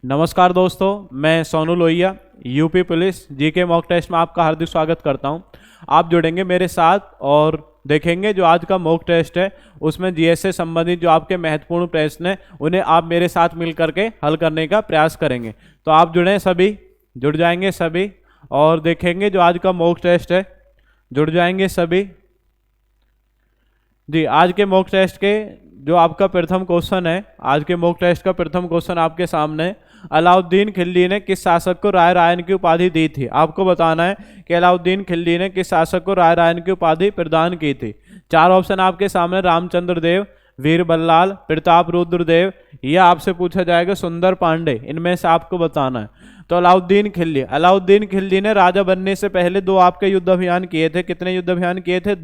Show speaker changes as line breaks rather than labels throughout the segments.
नमस्कार दोस्तों, मैं Sonu Lohia UP police GK mock test में आपका हार्दिक स्वागत करता हूं। आप जुड़ेंगे मेरे साथ और देखेंगे जो आज का मॉक टेस्ट है उसमें जीएस से संबंधित जो आपके महत्वपूर्ण प्रश्न हैं उन्हें आप मेरे साथ मिल करके हल करने का प्रयास करेंगे। तो आप जुड़ें, सभी जुड़ जाएंगे सभी और देखेंगे जो आज का मॉक टेस्ट है, जुड़ जाएंगे सभी जी। आज के मॉक टेस्ट के जो आपका प्रथम क्वेश्चन है, आज के मॉक टेस्ट का प्रथम क्वेश्चन आपके सामने है। अलाउद्दीन खिलजी ने किस शासक को राय रायन की उपाधि दी थी? आपको बताना है कि अलाउद्दीन खिलजी ने किस शासक को राय रायन की उपाधि प्रदान की थी। चार ऑप्शन आपके सामने, रामचंद्र देव, वीर बल्लाल, प्रताप रुद्र देव, यह आपसे पूछा जाएगा सुंदर पांडे। इनमें से आपको बताना है। तो अलाउद्दीन खिलजी ने राजा बनने से पहले दो आपके युद्ध अभियान किए थे। कितने युद्ध अभियान किए थे?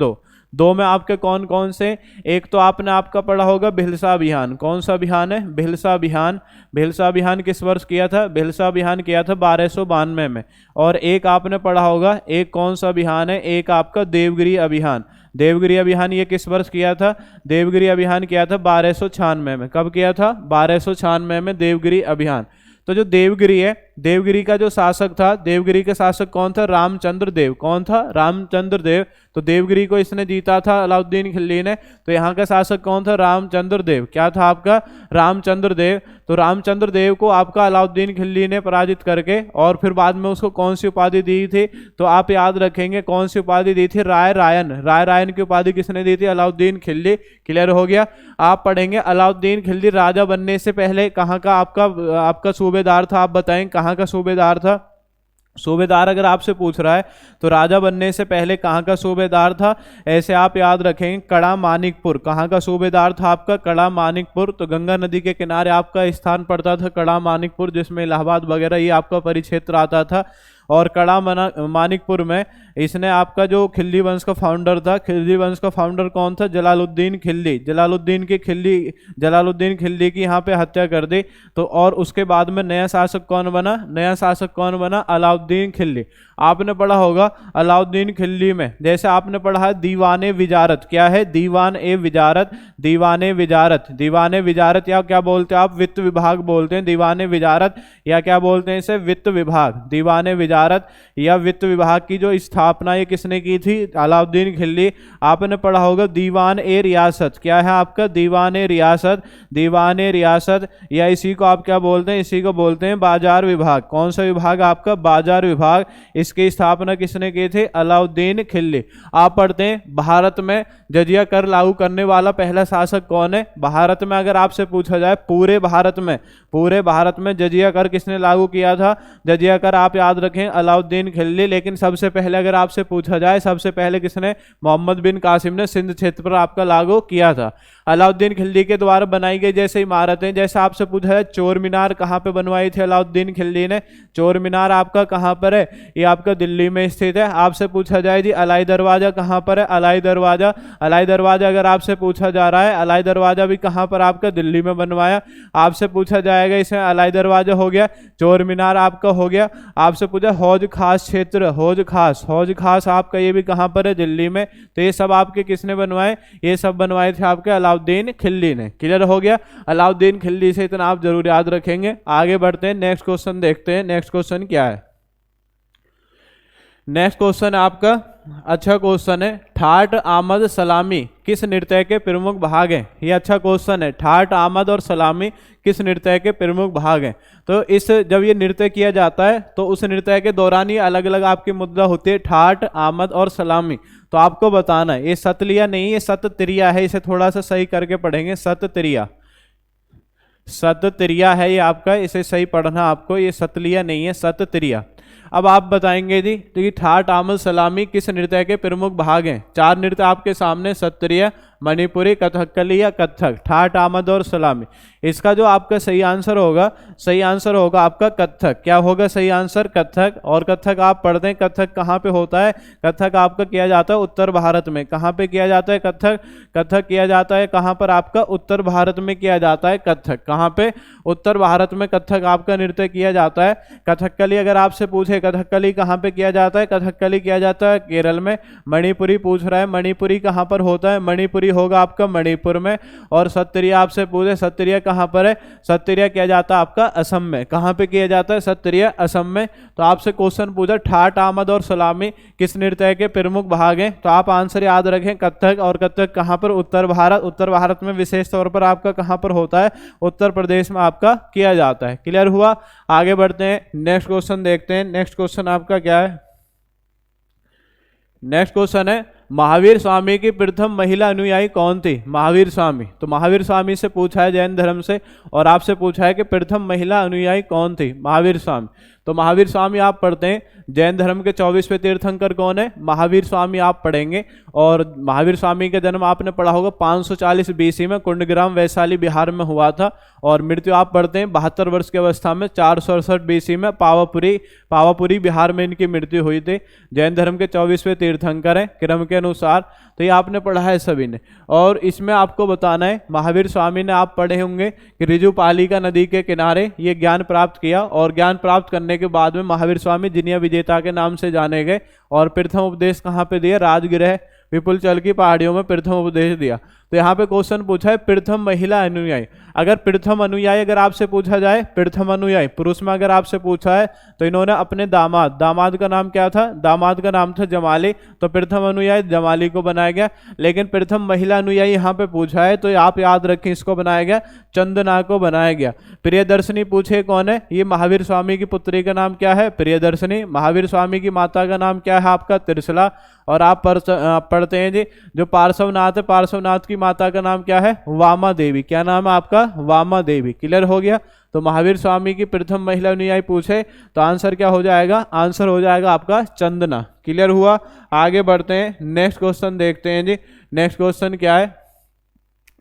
दो में आपके कौन कौन से? एक तो आपने आपका पढ़ा होगा भिलसा अभियान। कौन सा अभियान है? भिलसा अभियान। भिलसा अभियान किस वर्ष किया था? भिलसा अभियान किया था 1292 में। और एक आपने पढ़ा होगा, एक कौन सा अभियान है? एक आपका देवगिरी अभियान। देवगिरी अभियान ये किस वर्ष किया था? देवगिरी अभियान किया था 1296 में। कब किया था? 1296 में देवगिरी अभियान। तो जो देवगिरी है, देवगिरी का जो शासक था, देवगिरी के शासक कौन था? रामचंद्र देव। कौन था? रामचंद्र देव। तो देवगिरी को इसने जीता था अलाउद्दीन खिलजी ने। तो यहाँ का शासक कौन था? रामचंद्र देव। क्या था आपका? रामचंद्र देव। तो रामचंद्र देव को आपका अलाउद्दीन खिलजी ने पराजित करके और फिर बाद में उसको कौन सी उपाधि दी थी? तो आप याद रखेंगे कौन सी उपाधि दी थी? राय रायन। राय रायन की उपाधि किसने दी थी? अलाउद्दीन खिलजी। क्लियर हो गया। आप पढ़ेंगे अलाउद्दीन खिलजी राजा बनने से पहले कहाँ का आपका सूबेदार था? आप बताएं कहाँ का सूबेदार था? सूबेदार अगर आपसे पूछ रहा है तो राजा बनने से पहले कहाँ का सूबेदार था? ऐसे आप याद रखेंगे कड़ा मानिकपुर। कहाँ का सूबेदार था आपका? कड़ा मानिकपुर। तो गंगा नदी के किनारे आपका स्थान पड़ता था कड़ा मानिकपुर, जिसमें इलाहाबाद वगैरह ये आपका परिक्षेत्र आता था। और कड़ा मानिकपुर में इसने आपका जो खिलजी वंश का फाउंडर था, खिलजी वंश का फाउंडर कौन था? जलालुद्दीन खिलजी। जलालुद्दीन खिलजी की यहाँ पे हत्या कर दी। तो और उसके बाद में नया शासक कौन बना? नया शासक कौन बना? अलाउद्दीन खिलजी। आपने पढ़ा होगा अलाउद्दीन खिलजी में, जैसे आपने पढ़ा है दीवाने विजारत। क्या है? दीवान ए विजारत। दीवाने विजारत। दीवाने विजारत या क्या बोलते हैं आप? वित्त विभाग बोलते हैं। दीवाने विजारत या क्या बोलते हैं इसे? वित्त विभाग। दीवाने विजारत या वित्त विभाग की जो स्थापना ये किसने की थी? अलाउद्दीन खिलजी। आपने पढ़ा होगा दीवान ए रियासत। क्या है आपका? दीवान ए रियासत। दीवान ए रियासत या इसी को आप क्या बोलते हैं? इसी को बोलते हैं बाजार विभाग। कौन सा विभाग आपका? बाजार विभाग। इसकी स्थापना किसने की थी? अलाउद्दीन खिलजी। आप पढ़ते हैं भारत में जजिया कर लागू करने वाला पहला शासक कौन है? भारत में अगर आपसे पूछा जाए पूरे भारत में जजिया कर किसने लागू किया था? जजिया कर आप याद रखें अलाउद्दीन खिलजी। लेकिन सबसे पहले अगर आपसे पूछा जाए सबसे पहले किसने? मोहम्मद बिन कासिम ने सिंध क्षेत्र पर आपका लागू किया था। अलाउद्दीन खिलजी के द्वारा बनाई गई जैसे इमारतें, जैसे आपसे पूछा जाए चोर मीनार कहाँ पे बनवाई थी अलाउद्दीन खिलजी ने? चोर मीनार आपका कहाँ पर है? ये आपका दिल्ली में स्थित है। आपसे पूछा जाए जी अलाई दरवाजा कहाँ पर है? अलाई दरवाजा। अलाई दरवाजा अगर आपसे पूछा जा रहा है, अलाई दरवाजा भी कहाँ पर आपका? दिल्ली में बनवाया। आपसे पूछा जाएगा इसमें अलाई दरवाजा हो गया, चोर मीनार आपका हो गया। आपसे पूछा हौज खास क्षेत्र, हौज खास आपका ये भी कहाँ पर है? दिल्ली में। तो ये सब आपके किसने बनवाए? ये सब बनवाए थे आपके अलाउद्दीन खिलजी ने। क्लियर हो गया। अलाउद्दीन खिलजी से इतना आप जरूर याद रखेंगे। आगे बढ़ते हैं, नेक्स्ट क्वेश्चन देखते हैं। नेक्स्ट क्वेश्चन क्या है? नेक्स्ट क्वेश्चन आपका अच्छा क्वेश्चन है। ठाट, आमद, सलामी किस नृत्य के प्रमुख भाग हैं? ये अच्छा क्वेश्चन है। ठाट, आमद और सलामी किस नृत्य के प्रमुख भाग हैं? तो जब ये नृत्य किया जाता है तो उस नृत्य के दौरान ये अलग अलग आपकी मुद्रा होती है, ठाट, आमद और सलामी। तो आपको बताना है ये सतलिया नहीं, ये सतत्रिया है। इसे थोड़ा सा सही करके पढ़ेंगे। सतत्रिया है ये आपका, इसे सही पढ़ना आपको। ये सतलिया नहीं है, सतत्रिया। अब आप बताएंगे जी तो ये ठाट, आमद, सलामी किस नृत्य के प्रमुख भाग हैं? चार नृत्य आपके सामने, सत्रिया, मणिपुरी, कथकली या कथक। ठाट, आमद और सलामी। इसका जो आपका सही आंसर होगा आपका कथक। क्या होगा सही आंसर? कथक। और कथक आप पढ़ते हैं, कथक कहाँ पे होता है? कथक आपका किया जाता है उत्तर भारत में। कहाँ पे किया जाता है कथक? कथक किया जाता है कहाँ पर आपका? उत्तर भारत में किया जाता है कथक। कहाँ पे? उत्तर भारत में कथक आपका नृत्य किया जाता है। कथकली अगर आपसे पूछे कथकली कहाँ पे किया जाता है? कथकली किया जाता है केरल में। मणिपुरी पूछ रहा है, मणिपुरी कहाँ पर होता है? मणिपुरी सत्तरी होगा आपका मणिपुर में, और सत्तरिया आपसे पूछे सत्तरिया कहाँ पर है, सत्तरिया किया जाता है आपका असम में। कहाँ पे किया जाता है सत्तरिया, असम में। तो आपसे क्वेश्चन पूछा ठाट, आमद और सलामी किस नृत्य के प्रमुख भाग हैं, तो आप आंसर याद रखें कथक। और कथक कहाँ पर, उत्तर भारत। उत्तर भारत में विशेष तौर पर आपका कहाँ पर होता है, उत्तर प्रदेश में आपका किया जाता है। क्लियर हुआ। आगे बढ़ते हैं, नेक्स्ट क्वेश्चन देखते हैं। नेक्स्ट क्वेश्चन आपका क्या है, नेक्स्ट क्वेश्चन है महावीर स्वामी की प्रथम महिला अनुयायी कौन थी। महावीर स्वामी, तो महावीर स्वामी से पूछा है जैन धर्म से, और आपसे पूछा है कि प्रथम महिला अनुयायी कौन थी, महावीर स्वामी। तो महावीर स्वामी आप पढ़ते हैं, जैन धर्म के 24वें तीर्थंकर कौन है, महावीर स्वामी आप पढ़ेंगे। और महावीर स्वामी का जन्म आपने पढ़ा होगा 540 BC में कुंडग्राम वैशाली बिहार में हुआ था, और मृत्यु आप पढ़ते हैं 72 वर्ष की अवस्था में 468 BC में पावापुरी बिहार में इनकी मृत्यु हुई थी। जैन धर्म के 24वें तीर्थंकर हैं क्रम के अनुसार। तो ये आपने पढ़ा है सभी ने। और इसमें आपको बताना है, महावीर स्वामी ने आप पढ़े होंगे कि ऋजुपालिका नदी के किनारे ये ज्ञान प्राप्त किया, और ज्ञान प्राप्त करने के बाद में महावीर स्वामी जिनिया विजेता के नाम से जाने गए। और प्रथम उपदेश कहाँ पे दिया, राजगृह विपुलचल की पहाड़ियों में प्रथम उपदेश दिया। तो यहाँ पे क्वेश्चन पूछा है प्रथम महिला अनुयायी। अगर प्रथम अनुयायी अगर आपसे पूछा जाए, प्रथम अनुयायी पुरुष में अगर आपसे पूछा है, तो इन्होंने अपने दामाद का नाम क्या था, दामाद का नाम था जमाली, तो प्रथम अनुयायी जमाली को बनाया गया। लेकिन प्रथम महिला अनुयायी यहाँ पे पूछा है, तो आप याद रखें इसको बनाया गया, चंदना को बनाया गया। प्रियदर्शनी पूछे कौन है, ये महावीर स्वामी की पुत्री का नाम क्या है, प्रियदर्शनी। महावीर स्वामी की माता का नाम क्या है आपका, त्रिशला। और आप पढ़ते हैं जी जो पार्श्वनाथ है, पार्श्वनाथ की माता का नाम क्या है, वामा देवी। क्या नाम है आपका, वामा देवी। क्लियर हो गया। तो महावीर स्वामी की प्रथम महिला अनुयायी पूछे तो आंसर क्या हो जाएगा, आंसर हो जाएगा आपका चंदना। क्लियर हुआ। आगे बढ़ते हैं, नेक्स्ट क्वेश्चन देखते हैं जी। नेक्स्ट क्वेश्चन क्या है,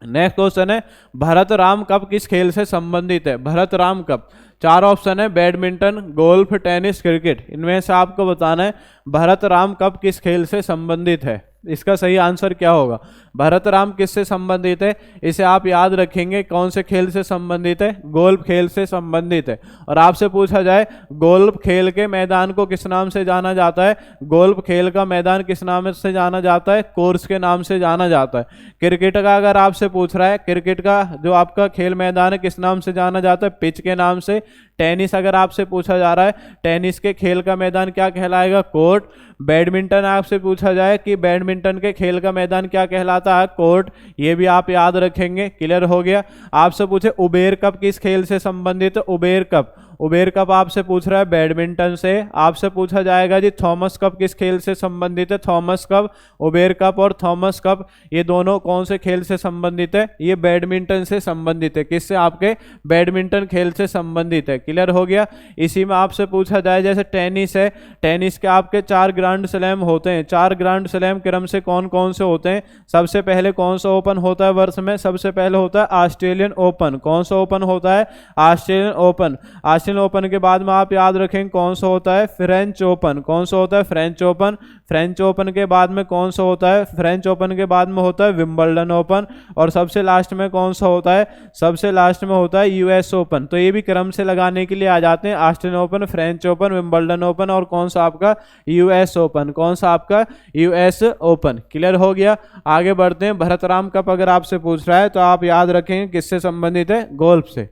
नेक्स्ट क्वेश्चन है भरत राम कप किस खेल से संबंधित है। भरत राम कप, 4 ऑप्शन है, बैडमिंटन, गोल्फ, टेनिस, क्रिकेट। इनमें से आपको बताना है भरत राम कप किस खेल से संबंधित है। इसका सही आंसर क्या होगा, भरत राम किससे संबंधित है, इसे आप याद रखेंगे कौन से खेल से संबंधित है, गोल्फ खेल से संबंधित है। और आपसे पूछा जाए गोल्फ खेल के मैदान को किस नाम से जाना जाता है, गोल्फ खेल का मैदान किस नाम से जाना जाता है, कोर्स के नाम से जाना जाता है। क्रिकेट का अगर आपसे पूछ रहा है, क्रिकेट का जो आपका खेल मैदान है किस नाम से जाना जाता है, पिच के नाम से। टेनिस अगर आपसे पूछा जा रहा है, टेनिस के खेल का मैदान क्या कहलाएगा, कोर्ट। बैडमिंटन आपसे पूछा जाए कि बैडमिंटन के खेल का मैदान क्या कहलाता है, कोर्ट। ये भी आप याद रखेंगे। क्लियर हो गया। आपसे पूछे उबेर कप किस खेल से संबंधित है, उबेर कप, उबेर कप आपसे पूछ रहा है बैडमिंटन से। आपसे पूछा जाएगा जी थॉमस कप किस खेल से संबंधित है, थॉमस कप। उबेर कप और थॉमस कप ये दोनों कौन से खेल से संबंधित है, ये बैडमिंटन से संबंधित है। किससे, आपके बैडमिंटन खेल से संबंधित है। क्लियर हो गया। इसी में आपसे पूछा जाए जैसे टेनिस है, टेनिस के आपके 4 ग्रैंड स्लैम होते हैं। 4 ग्रैंड स्लैम क्रम से कौन कौन से होते हैं, सबसे पहले कौन सा ओपन होता है वर्ष में, सबसे पहले होता है ऑस्ट्रेलियन ओपन। कौन सा ओपन होता है, ऑस्ट्रेलियन ओपन। ऑस्ट्रेलियन ओपन के बाद में आप याद रखें कौन सा होता है, फ्रेंच ओपन। कौन सा होता है, फ्रेंच ओपन। फ्रेंच ओपन के बाद में कौन सा होता है, फ्रेंच ओपन के बाद में होता है विंबलडन ओपन। और सबसे लास्ट में कौन सा होता है, सबसे लास्ट में होता है यूएस ओपन। तो ये भी क्रम से लगाने के लिए आ जाते हैं, Australian open, French open, Wimbledon open और कौन सा आपका यूएस ओपन। कौन सा आपका, यूएस ओपन। क्लियर हो गया। आगे बढ़ते हैं, भरतराम कप अगर आपसे पूछ रहा है तो आप याद रखेंगे किससे संबंधित है, गोल्फ से।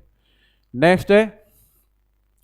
नेक्स्ट है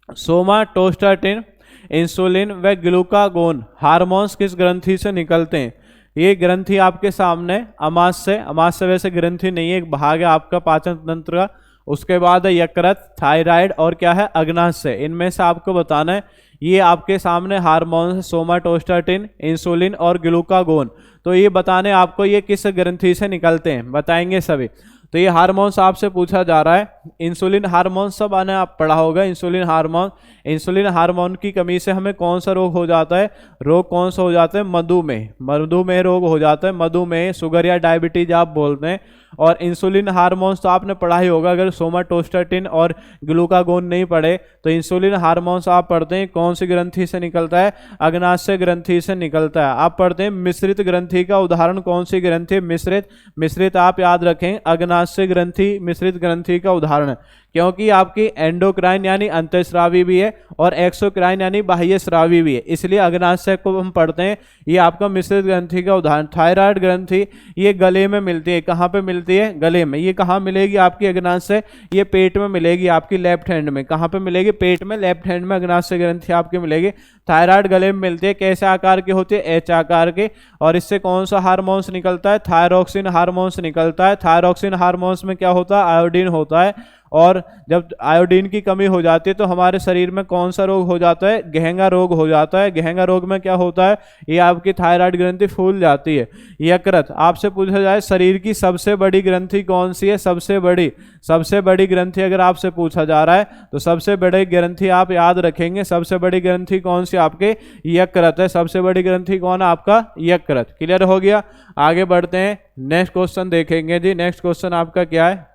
सोमाटोस्टेटिन, इंसुलिन व ग्लूकागोन हार्मोन्स किस ग्रंथि से निकलते हैं। ये ग्रंथि आपके सामने अमाशय, अमाशय वैसे ग्रंथि नहीं है, एक भाग है आपका पाचन तंत्र का। उसके बाद है यकृत, थायराइड और क्या है, अग्नाशय। इनमें से आपको बताना है, ये आपके सामने हार्मोन्स सोमाटोस्टेटिन, इंसुलिन और ग्लूकागोन। तो ये बताने आपको ये किस ग्रंथि से निकलते हैं, बताएंगे सभी। तो ये हार्मोन्स आपसे पूछा जा रहा है। इंसुलिन हार्मोन सब आने आप पढ़ा होगा, इंसुलिन हार्मोन। इंसुलिन हार्मोन की कमी से हमें कौन सा रोग हो जाता है, रोग कौन सा हो जाता है, मधुमेह। मधुमेह रोग हो जाता है, मधुमेह, शुगर या डायबिटीज आप बोलते हैं। और इंसुलिन हार्मोन्स तो आपने पढ़ा ही होगा, अगर सोमाटोस्टेटिन और ग्लूकागोन नहीं पढ़े तो इंसुलिन हार्मोन्स आप पढ़ते हैं कौन सी ग्रंथि से निकलता है, अग्नाशय ग्रंथि से निकलता है। आप पढ़ते हैं मिश्रित ग्रंथि का उदाहरण कौन सी ग्रंथि, मिश्रित। मिश्रित आप याद रखें, अग्नाशय ग्रंथि मिश्रित ग्रंथि का उदाहरण है, क्योंकि आपकी एंडोक्राइन यानी अंतःस्रावी भी है है और एक्सोक्राइन यानी बाह्य स्रावी भी है, इसलिए अग्नाशय को हम पढ़ते हैं। ये आपका मिश्रित ग्रंथि का उदाहरण। थायराइड ग्रंथि ये गले में मिलती है। कहाँ पे मिलती है? गले में। ये कहाँ मिलेगी आपकी अग्नाशय? ये पेट में मिलेगी आपकी लेफ्ट हैंड में। कहाँ पे मिलेगी? पेट में, लेफ्ट हैंड में अग्नाशय ग्रंथि आपकी मिलेगी। थायराइड गले में मिलती है। कैसे आकार की होती है? एच आकार के। और इससे कौन सा हार्मोन्स निकलता है? थायरोक्सिन हार्मोन्स निकलता है। थायरोक्सिन हार्मोन्स में क्या होता है? आयोडीन होता है। और जब आयोडीन की कमी हो जाती है तो हमारे शरीर में कौन सा रोग हो जाता है? गेहंगा रोग हो जाता है। गेहंगा रोग में क्या होता है? ये आपकी थायराइड ग्रंथि फूल जाती है। यकृत, आपसे पूछा जाए शरीर की सबसे बड़ी ग्रंथि कौन सी है? सबसे बड़ी ग्रंथि अगर आपसे पूछा जा रहा है तो सबसे बड़ी ग्रंथि आप याद रखेंगे। सबसे बड़ी ग्रंथि कौन सी? आपके यकृत है। सबसे बड़ी ग्रंथि कौन है? आपका यकृत। क्लियर हो गया? आगे बढ़ते हैं, नेक्स्ट क्वेश्चन देखेंगे जी। नेक्स्ट क्वेश्चन आपका क्या है?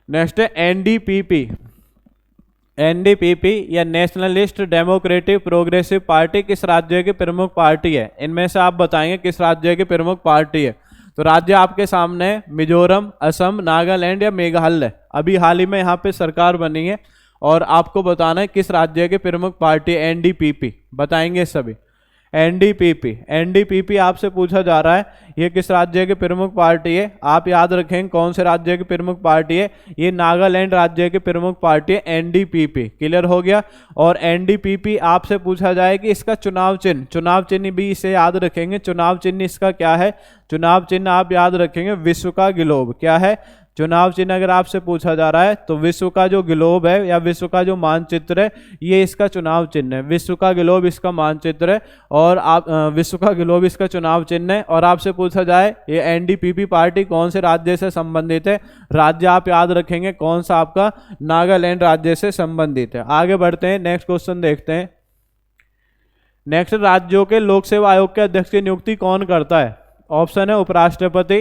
नेक्स्ट है एनडीपीपी। एनडीपीपी या नेशनलिस्ट डेमोक्रेटिक प्रोग्रेसिव पार्टी किस राज्य की प्रमुख पार्टी है? इनमें से आप बताएंगे किस राज्य की प्रमुख पार्टी है। तो राज्य आपके सामने मिजोरम, असम, नागालैंड या मेघालय। अभी हाल ही में यहाँ पे सरकार बनी है और आपको बताना है किस राज्य की प्रमुख पार्टी है एनडीपीपी। बताएंगे सभी। एनडीपीपी आपसे पूछा जा रहा है ये किस राज्य की प्रमुख पार्टी है। आप याद रखेंगे कौन से राज्य की प्रमुख पार्टी है। ये नागालैंड राज्य की प्रमुख पार्टी है एनडीपीपी। क्लियर हो गया? और एनडीपीपी आपसे पूछा जाए कि इसका चुनाव चिन्ह भी इसे याद रखेंगे। चुनाव चिन्ह इसका क्या है? चुनाव चिन्ह आप याद रखेंगे विश्व का ग्लोब। क्या है? चुनाव चिन्ह अगर आपसे पूछा जा रहा है तो विश्व का जो ग्लोब है या विश्व का जो मानचित्र है ये इसका चुनाव चिन्ह है। विश्व का ग्लोब इसका मानचित्र है और आप विश्व का ग्लोब इसका चुनाव चिन्ह है। और आपसे पूछा जाए ये एनडीपीपी पार्टी कौन से राज्य से संबंधित है। राज्य आप याद रखेंगे कौन सा? आपका नागालैंड राज्य से संबंधित है। आगे बढ़ते हैं, नेक्स्ट क्वेश्चन देखते हैं। नेक्स्ट, राज्यों के लोक सेवा आयोग के अध्यक्ष की नियुक्ति कौन करता है? ऑप्शन है उपराष्ट्रपति,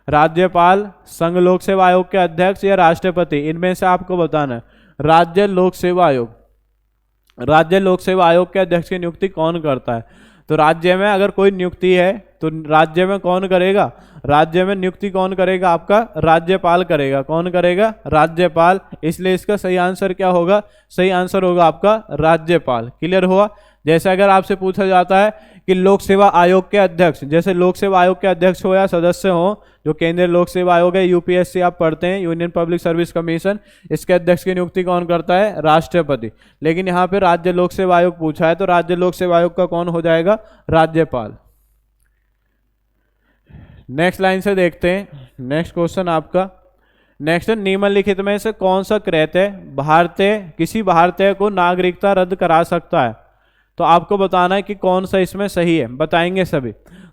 राज्यपाल, संघ लोक सेवा आयोग के अध्यक्ष या राष्ट्रपति। इनमें से आपको बताना है। राज्य लोक सेवा आयोग के अध्यक्ष की नियुक्ति कौन करता है? तो राज्य में अगर कोई नियुक्ति है तो राज्य में कौन करेगा? राज्य में नियुक्ति कौन करेगा? आपका राज्यपाल करेगा। कौन करेगा? राज्यपाल। इसलिए इसका सही आंसर क्या होगा? सही आंसर होगा आपका राज्यपाल। क्लियर हुआ? जैसे अगर आपसे पूछा जाता है कि लोक सेवा आयोग के अध्यक्ष, जैसे लोक सेवा आयोग के अध्यक्ष हो या सदस्य हो, जो केंद्रीय लोक सेवा आयोग है यूपीएससी आप पढ़ते हैं, यूनियन पब्लिक सर्विस कमीशन, इसके अध्यक्ष की नियुक्ति कौन करता है? राष्ट्रपति। लेकिन यहाँ पे राज्य लोक सेवा आयोग पूछा है तो राज्य लोक सेवा आयोग का कौन हो जाएगा? राज्यपाल। नेक्स्ट लाइन से देखते हैं, नेक्स्ट क्वेश्चन आपका। नेक्स्ट, निम्नलिखित में से कौन सा कृत्य किसी भारतीय को नागरिकता रद्द करा सकता है? तो आपको बताना है कि कौन सा इसमें सही है। बताएंगे सभी।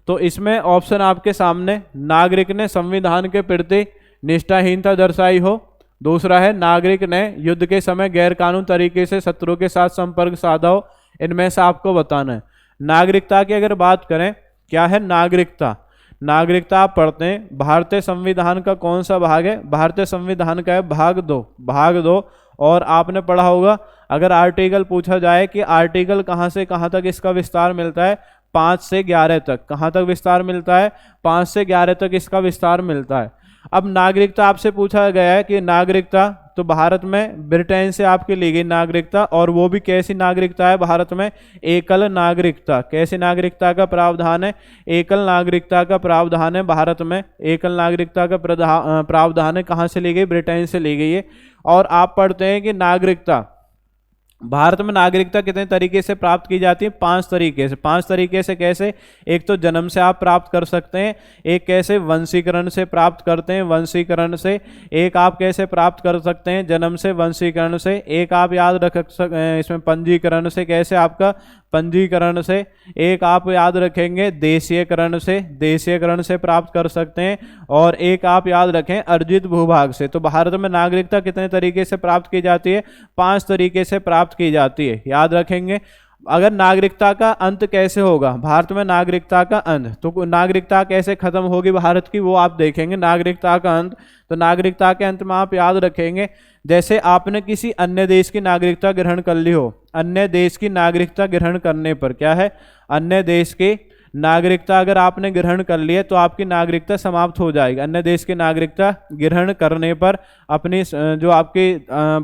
तो इसमें ऑप्शन आपके सामने, नागरिक ने संविधान के प्रति निष्ठाहीनता दर्शाई हो। दूसरा है नागरिक ने युद्ध के समय गैरकानूनी तरीके से शत्रु के साथ संपर्क साधा हो। इनमें से आपको बताना है। नागरिकता की अगर बात करें, क्या है नागरिकता? नागरिकता आप पढ़ते हैं भारतीय संविधान का कौन सा भाग है? भारतीय संविधान का है भाग 2। और आपने पढ़ा होगा अगर आर्टिकल पूछा जाए कि आर्टिकल कहाँ से कहाँ तक इसका विस्तार मिलता है? 5 से 11 तक। कहाँ तक विस्तार मिलता है? 5 से 11 तक इसका विस्तार मिलता है। अब नागरिकता आपसे पूछा गया है कि नागरिकता, तो भारत में ब्रिटेन से आपके ली गई नागरिकता, और वो भी कैसी नागरिकता है भारत में? एकल नागरिकता। कैसी नागरिकता का प्रावधान है? एकल नागरिकता का प्रावधान है भारत में। एकल नागरिकता का प्रावधान है। कहाँ से ली गई? ब्रिटेन से ली गई है। और आप पढ़ते हैं कि नागरिकता, भारत में नागरिकता कितने तरीके से प्राप्त की जाती है? 5 तरीके से। 5 तरीके से कैसे? एक तो जन्म से आप प्राप्त कर सकते हैं, एक कैसे वंशीकरण से प्राप्त करते हैं, वंशीकरण से। एक आप कैसे प्राप्त कर सकते हैं? जन्म से, वंशीकरण से। एक आप याद रख इसमें पंजीकरण से। कैसे? आपका पंजीकरण से। एक आप याद रखेंगे देशीयकरण से, देशीयकरण से प्राप्त कर सकते हैं। और एक आप याद रखें अर्जित भूभाग से। तो भारत में नागरिकता कितने तरीके से प्राप्त की जाती है? 5 तरीके से प्राप्त की जाती है, याद रखेंगे। अगर नागरिकता का अंत कैसे होगा भारत में? नागरिकता का अंत, तो नागरिकता कैसे खत्म होगी भारत की, वो आप देखेंगे। नागरिकता का अंत, तो नागरिकता के अंत में आप याद रखेंगे जैसे आपने किसी अन्य देश की नागरिकता ग्रहण कर ली हो। अन्य देश की नागरिकता ग्रहण करने पर क्या है? अन्य देश की नागरिकता अगर आपने ग्रहण कर ली है तो आपकी नागरिकता समाप्त हो जाएगी। अन्य देश की नागरिकता ग्रहण करने पर अपनी जो आपकी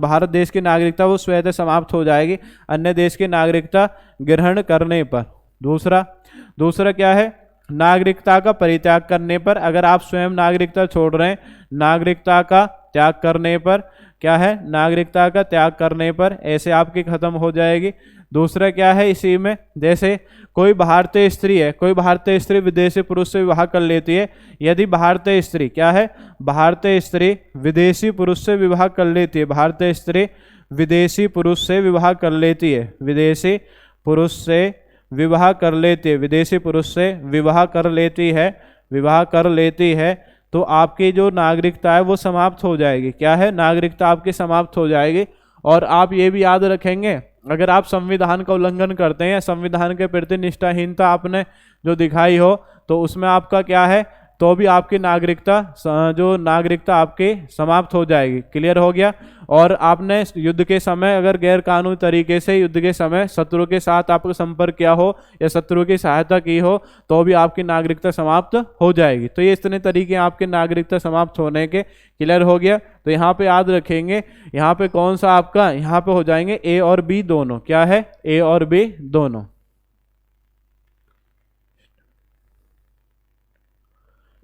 भारत देश की नागरिकता वो स्वतः समाप्त हो जाएगी अन्य देश की नागरिकता ग्रहण करने पर। दूसरा क्या है, नागरिकता का परित्याग करने पर। अगर आप स्वयं नागरिकता छोड़ रहे हैं, नागरिकता का त्याग करने पर क्या है, नागरिकता का त्याग करने पर ऐसे आपकी खत्म हो जाएगी। दूसरा क्या है इसी में, जैसे कोई भारतीय स्त्री है, कोई भारतीय स्त्री विदेशी पुरुष से विवाह कर लेती है। यदि भारतीय स्त्री क्या है, भारतीय स्त्री विदेशी पुरुष से विवाह कर लेती है, भारतीय स्त्री विदेशी पुरुष से विवाह कर लेती है, विदेशी पुरुष से विवाह कर लेती है, विदेशी पुरुष से विवाह कर लेती है, विवाह कर लेती है, तो आपकी जो नागरिकता है वो समाप्त हो जाएगी। क्या है, नागरिकता आपकी समाप्त हो जाएगी। और आप ये भी याद रखेंगे, अगर आप संविधान का उल्लंघन करते हैं, संविधान के प्रति निष्ठाहीनता आपने जो दिखाई हो, तो उसमें आपका क्या है, तो भी आपकी नागरिकता जो नागरिकता आपकी समाप्त हो जाएगी। क्लियर हो गया। और आपने युद्ध के समय अगर गैर कानूनी तरीके से युद्ध के समय शत्रु के साथ आपको संपर्क किया हो या शत्रु की सहायता की हो तो भी आपकी नागरिकता समाप्त हो जाएगी। तो ये इतने तरीके आपके नागरिकता समाप्त होने के। क्लियर हो गया। तो यहाँ पे याद रखेंगे, यहाँ पे कौन सा आपका, यहाँ पे हो जाएंगे ए और बी दोनों। क्या है, ए और बी दोनों।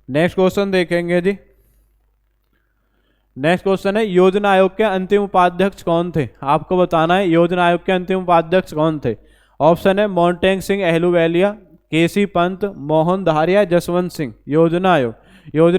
नेक्स्ट क्वेश्चन देखेंगे जी। नेक्स्ट क्वेश्चन है, योजना आयोग के अंतिम उपाध्यक्ष कौन थे? आपको बताना है योजना आयोग के अंतिम उपाध्यक्ष कौन थे। ऑप्शन है मोंटेग सिंह अहलूवालिया, केसी पंत, मोहन धारिया, जसवंत सिंह। योजना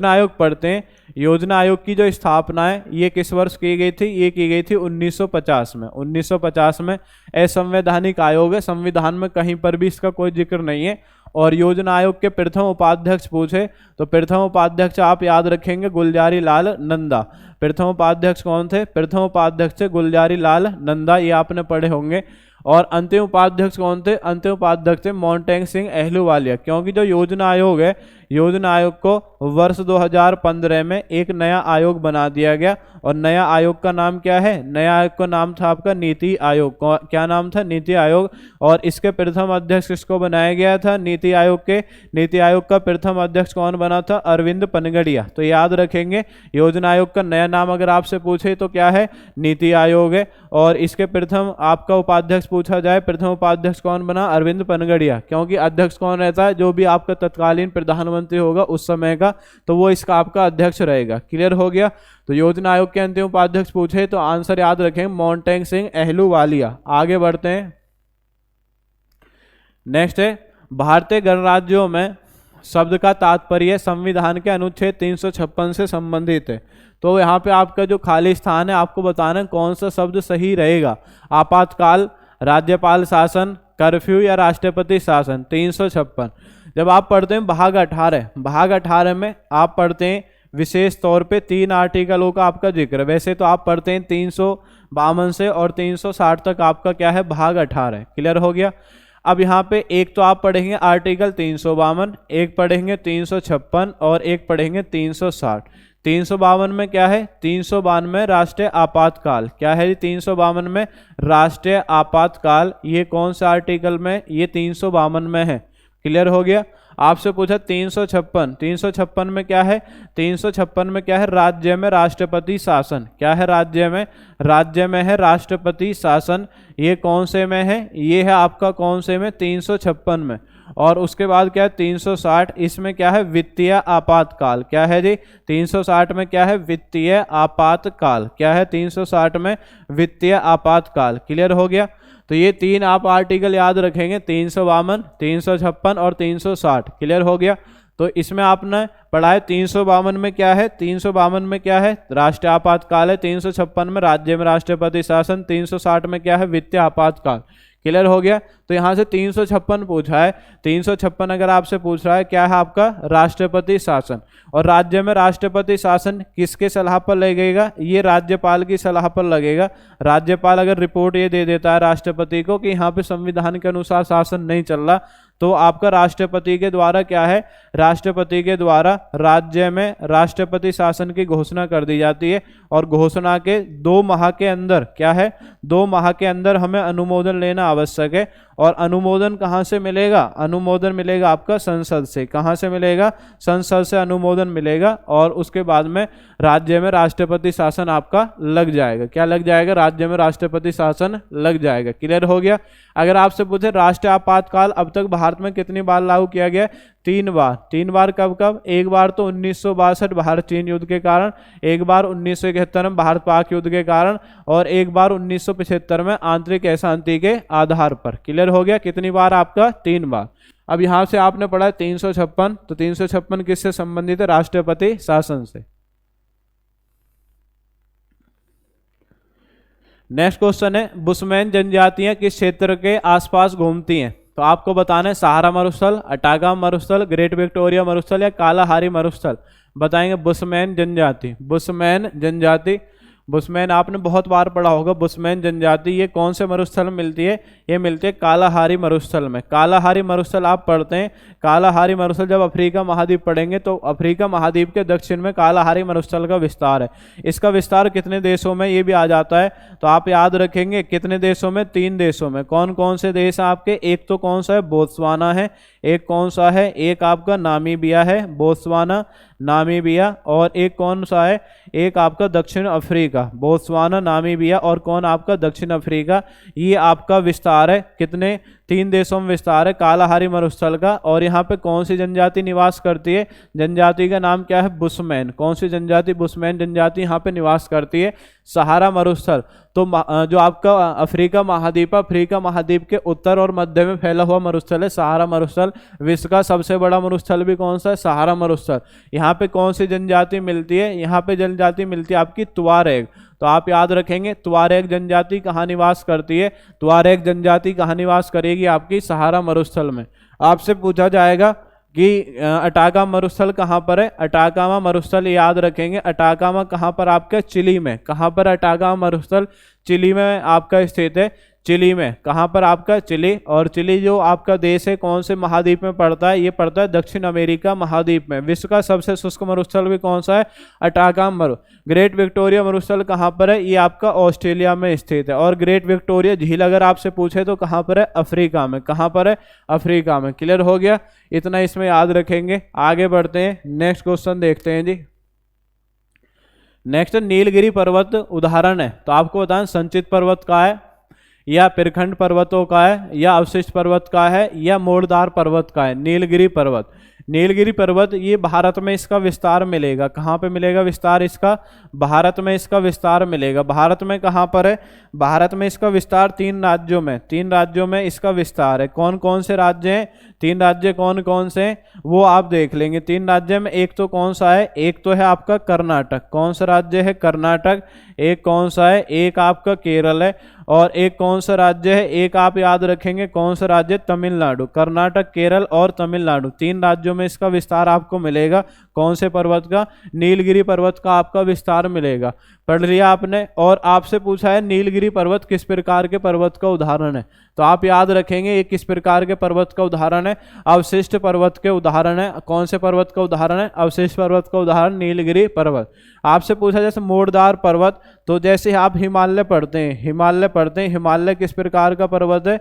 आयोग पढ़ते हैं। योजना आयोग की जो स्थापना है ये किस वर्ष की गई थी? ये की गई थी 1950 में। 1950 में असंवैधानिक आयोग है, संविधान में कहीं पर भी इसका कोई जिक्र नहीं है। और योजना आयोग के प्रथम उपाध्यक्ष पूछे तो प्रथम उपाध्यक्ष आप याद रखेंगे गुलजारी लाल नंदा। प्रथम उपाध्यक्ष कौन थे? प्रथम उपाध्यक्ष गुलजारी लाल नंदा, ये आपने पढ़े होंगे। और अंतिम उपाध्यक्ष कौन थे? अंतिम उपाध्यक्ष थे मोंटेग सिंह अहलूवालिया। क्योंकि जो योजना आयोग है, योजना आयोग को वर्ष 2015 में एक नया आयोग बना दिया गया। और नया आयोग का नाम क्या है? नया आयोग का नाम था आपका नीति आयोग। क्या नाम था? नीति आयोग। और इसके प्रथम अध्यक्ष किसको बनाया गया था? नीति आयोग के। नीति आयोग का प्रथम अध्यक्ष कौन बना था? अरविंद पनगड़िया। तो याद रखेंगे योजना आयोग का नया नाम अगर आपसे पूछे तो क्या है? नीति आयोग है। और इसके प्रथम आपका उपाध्यक्ष पूछा जाए, प्रथम उपाध्यक्ष कौन बना? अरविंद पनगड़िया। क्योंकि अध्यक्ष कौन रहता है? जो भी आपका तत्कालीन प्रधानमंत्री होगा उस समय का, तो वो इसका आपका अध्यक्ष रहेगा। क्लियर हो गया। तो योजना आयोग के अंतिम उपाध्यक्ष पूछे तो आंसर याद रखें मोंटेग सिंह अहलूवालिया। आगे बढ़ते हैं। नेक्स्ट है, भारतीय गणराज्यों में शब्द का तात्पर्य संविधान के अनुच्छेद 356 से संबंधित है। तो यहाँ पे आपका जो खाली स्थान है आपको बताना है कौन सा शब्द सही रहेगा। आपातकाल, राज्यपाल शासन, कर्फ्यू या राष्ट्रपति शासन। 356 जब आप पढ़ते हैं भाग 18 में आप पढ़ते हैं विशेष तौर पे 3 आर्टिकलों का आपका जिक्र। वैसे तो आप पढ़ते हैं 352 से और 360 तक आपका क्या है? भाग 18। क्लियर हो गया। अब यहाँ पे एक तो आप पढ़ेंगे आर्टिकल 352, एक पढ़ेंगे 356 और एक पढ़ेंगे 360। 352 में क्या है? 352 में राष्ट्रीय आपातकाल। क्या है? 352 में राष्ट्रीय आपातकाल। ये कौन सा आर्टिकल में? ये 352 में है। क्लियर हो गया। आपसे पूछा 356 में क्या है? 356 में क्या है? राज्य में राष्ट्रपति शासन। क्या है? राज्य में है राष्ट्रपति शासन। ये कौन से में है? ये है आपका कौन से में? 356 में। और उसके बाद क्या है? 360। इसमें क्या है? वित्तीय आपातकाल। क्या है जी? 360 में क्या है? वित्तीय आपातकाल। क्या है? 360 में वित्तीय आपातकाल। क्लियर हो गया। तो ये 3 आप आर्टिकल याद रखेंगे, 352, 356 और 360। क्लियर हो गया। तो इसमें आपने पढ़ा है 352 में क्या है? 352 में क्या है? राष्ट्रीय आपातकाल है। 356 में राज्य में राष्ट्रपति शासन। 360 में क्या है? वित्तीय आपातकाल। क्लियर हो गया। तो यहाँ से 356 पूछा है। 356 अगर आपसे पूछ रहा है क्या है आपका? राष्ट्रपति शासन। और राज्य में राष्ट्रपति शासन किसके सलाह पर लगेगा? ये राज्यपाल की सलाह पर लगेगा। राज्यपाल अगर रिपोर्ट ये दे देता है राष्ट्रपति को कि यहाँ पे संविधान के अनुसार शासन नहीं चल रहा, तो आपका राष्ट्रपति के द्वारा क्या है? राष्ट्रपति के द्वारा राज्य में राष्ट्रपति शासन की घोषणा कर दी जाती है। और घोषणा के 2 माह के अंदर क्या है? 2 माह के अंदर हमें अनुमोदन लेना आवश्यक है। और अनुमोदन कहाँ से मिलेगा? अनुमोदन मिलेगा आपका संसद से। कहाँ से मिलेगा? संसद से अनुमोदन मिलेगा और उसके बाद में राज्य में राष्ट्रपति शासन आपका लग जाएगा। क्या लग जाएगा? राज्य में राष्ट्रपति शासन लग जाएगा। क्लियर हो गया। अगर आपसे पूछे राष्ट्रीय आपातकाल अब तक भारत में कितनी बार लागू किया गया? 3 बार। 3 बार कब कब? एक बार तो 1962 भारत चीन युद्ध के कारण, एक बार 1971 में भारत पाक युद्ध के कारण, और एक बार 1975 में आंतरिक अशांति के आधार पर। क्लियर हो गया। कितनी बार आपका? 3 बार। अब यहां से आपने पढ़ा 356, तो 356 किससे संबंधित है? राष्ट्रपति शासन से। नेक्स्ट क्वेश्चन है, बुशमैन जनजातियां किस क्षेत्र के आसपास घूमती हैं? तो आपको बताना है सहारा मरुस्थल, अटागा मरुस्थल, ग्रेट विक्टोरिया मरुस्थल या कालाहारी मरुस्थल। बताएंगे बुशमैन जनजाति। बुशमैन जनजाति, बुशमैन आपने बहुत बार पढ़ा होगा। बुशमैन जनजाति ये कौन से मरुस्थल में मिलती है? ये मिलती है कालाहारी मरुस्थल में। कालाहारी मरुस्थल आप पढ़ते हैं। कालाहारी मरुस्थल जब अफ्रीका महाद्वीप पढ़ेंगे तो अफ्रीका महाद्वीप के दक्षिण में कालाहारी मरुस्थल का विस्तार है। इसका विस्तार कितने देशों में? ये भी आ जाता है, तो आप याद रखेंगे कितने देशों में? 3 देशों में। कौन कौन से देश हैं आपके? एक तो कौन सा है? बोत्सवाना है। एक कौन सा है? एक आपका नामीबिया है। Botswana, Namibia. और एक कौन सा है? एक आपका दक्षिण अफ्रीका। बोत्सवाना, नामीबिया और कौन आपका? दक्षिण अफ्रीका। ये आपका विस्तार है। कितने? 3 देशों में विस्तार है कालाहारी मरुस्थल का। और यहाँ पे कौन सी जनजाति निवास करती है? जनजाति का नाम क्या है? बुशमैन। कौन सी जनजाति? बुशमैन जनजाति यहाँ पे निवास करती है। सहारा मरुस्थल तो जो आपका अफ्रीका महाद्वीप के उत्तर और मध्य में फैला हुआ मरुस्थल है सहारा मरुस्थल। विश्व का सबसे बड़ा मरुस्थल भी कौन सा है? सहारा मरुस्थल। यहाँ पे कौन सी जनजाति मिलती है? यहाँ पे जनजाति मिलती है आपकी तुआरेग। तो आप याद रखेंगे तुआरेग जनजाति कहाँ निवास करती है? तुआरेग जनजाति कहाँ निवास करेगी? आपकी सहारा मरुस्थल में। आपसे पूछा जाएगा कि अटाका मरुस्थल कहाँ पर है? अटाकामा मरुस्थल याद रखेंगे। अटाकामा कहाँ पर आपका? चिली में। कहाँ पर? अटाकामा मरुस्थल चिली में आपका स्थित है। चिली में। कहाँ पर आपका? चिली। और चिली जो आपका देश है कौन से महाद्वीप में पड़ता है? ये पड़ता है दक्षिण अमेरिका महाद्वीप में। विश्व का सबसे शुष्क मरुस्थल भी कौन सा है? अटाकामा मरु। ग्रेट विक्टोरिया मरुस्थल कहाँ पर है? ये आपका ऑस्ट्रेलिया में स्थित है। और ग्रेट विक्टोरिया झील अगर आपसे पूछे तो कहाँ पर है? अफ्रीका में। कहाँ पर है? अफ्रीका में। क्लियर हो गया। इतना इसमें याद रखेंगे। आगे बढ़ते हैं, नेक्स्ट क्वेश्चन देखते हैं जी। नेक्स्ट नीलगिरी पर्वत उदाहरण है। तो आपको बताएं संचित पर्वत का है या पिरखंड पर्वतों का है या अवशिष्ट पर्वत का है या मोड़दार पर्वत का है? नीलगिरी पर्वत। नीलगिरी पर्वत ये भारत में इसका विस्तार मिलेगा। कहाँ पे मिलेगा विस्तार इसका? भारत में इसका विस्तार मिलेगा। भारत में कहाँ पर है? भारत में इसका विस्तार 3 राज्यों में। 3 राज्यों में इसका विस्तार है। कौन कौन से राज्य हैं? 3 राज्य कौन कौन से हैं वो आप देख लेंगे। 3 राज्य में एक तो कौन सा है? एक तो है आपका कर्नाटक। कौन सा राज्य है? कर्नाटक। एक कौन सा है? एक आपका केरल है। और एक कौन सा राज्य है? एक आप याद रखेंगे कौन सा राज्य? तमिलनाडु। कर्नाटक, केरल और तमिलनाडु 3 राज्यों में इसका विस्तार आपको मिलेगा। कौन से पर्वत का? नीलगिरी पर्वत का आपका विस्तार मिलेगा। पढ़ लिया आपने। और आपसे पूछा है नीलगिरी पर्वत किस प्रकार के पर्वत का उदाहरण है? तो आप याद रखेंगे ये किस प्रकार के पर्वत का उदाहरण है? अवशिष्ट पर्वत के उदाहरण है। कौन से पर्वत का उदाहरण है? अवशिष्ट पर्वत का उदाहरण नीलगिरी पर्वत। आपसे पूछा जैसे मोड़दार पर्वत, तो जैसे आप हिमालय पढ़ते हैं, हिमालय किस प्रकार का पर्वत है?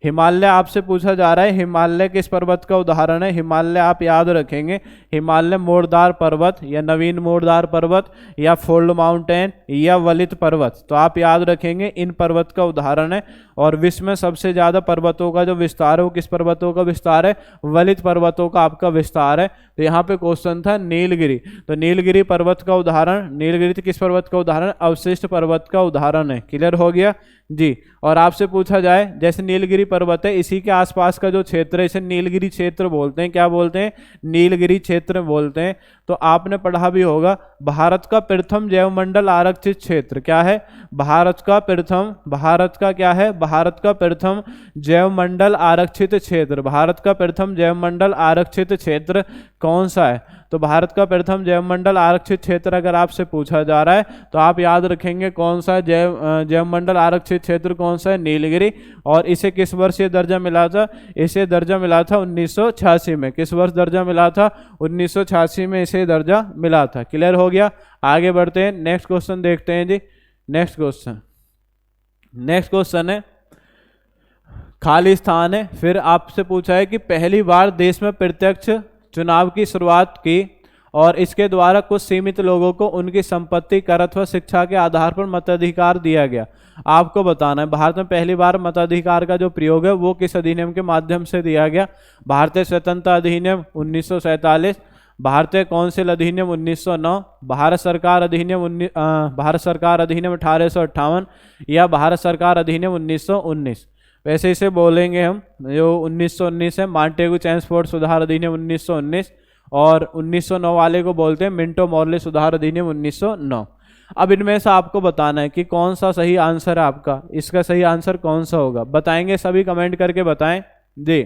हिमालय आपसे पूछा जा रहा है हिमालय किस पर्वत का उदाहरण है? हिमालय आप याद रखेंगे हिमालय मोड़दार पर्वत या नवीन मोड़दार पर्वत या फोल्ड माउंटेन या वलित पर्वत। तो आप याद रखेंगे इन पर्वत का उदाहरण है। और विश्व में सबसे ज्यादा पर्वतों का जो विस्तार है वो किस पर्वतों का विस्तार है? वलित पर्वतों का आपका विस्तार है। तो यहाँ पे क्वेश्चन था नीलगिरी। तो नीलगिरी पर्वत का उदाहरण, नीलगिरी किस पर्वत का उदाहरण? अवशिष्ट पर्वत का उदाहरण है। क्लियर हो गया जी। और आपसे पूछा जाए जैसे नीलगिरी पर्वत है इसी के आसपास का जो क्षेत्र है इसे नीलगिरी क्षेत्र बोलते हैं। क्या बोलते हैं? नीलगिरी क्षेत्र बोलते हैं। तो आपने पढ़ा भी होगा भारत का प्रथम जैवमंडल आरक्षित क्षेत्र क्या है? भारत का क्या है? भारत का प्रथम जैवमंडल आरक्षित क्षेत्र। भारत का प्रथम जैवमंडल आरक्षित क्षेत्र कौन सा है? तो भारत का प्रथम जैवमंडल आरक्षित क्षेत्र अगर आपसे पूछा जा रहा है तो आप याद रखेंगे कौन सा जैवमंडल आरक्षित क्षेत्र कौन सा है? नीलगिरी। और इसे किस वर्ष ये दर्जा मिला था? इसे दर्जा मिला था 1986 में। किस वर्ष दर्जा मिला था? 1986 में इसे दर्जा मिला था। क्लियर हो गया। आगे बढ़ते हैं, नेक्स्ट क्वेश्चन देखते हैं जी। नेक्स्ट क्वेश्चन है खाली स्थान है। फिर आपसे पूछा है कि पहली बार देश में प्रत्यक्ष चुनाव की शुरुआत की और इसके द्वारा कुछ सीमित लोगों को उनकी संपत्ति, कर अथवा शिक्षा के आधार पर मताधिकार दिया गया। आपको बताना है भारत में पहली बार मताधिकार का जो प्रयोग है वो किस अधिनियम के माध्यम से दिया गया। भारतीय स्वतंत्रता अधिनियम 1947, भारतीय कौंसिल अधिनियम 1909, भारत सरकार अधिनियम 1858 या भारत सरकार अधिनियम 1919। वैसे इसे बोलेंगे हम जो 1919 है मॉन्टेगू चेम्सफोर्ड सुधार अधिनियम 1919 और 1909 वाले को बोलते हैं मिंटो मॉर्ले सुधार अधिनियम 1909। अब इनमें से आपको बताना है कि कौन सा सही आंसर है आपका, इसका सही आंसर कौन सा होगा, बताएंगे सभी कमेंट करके बताएं जी।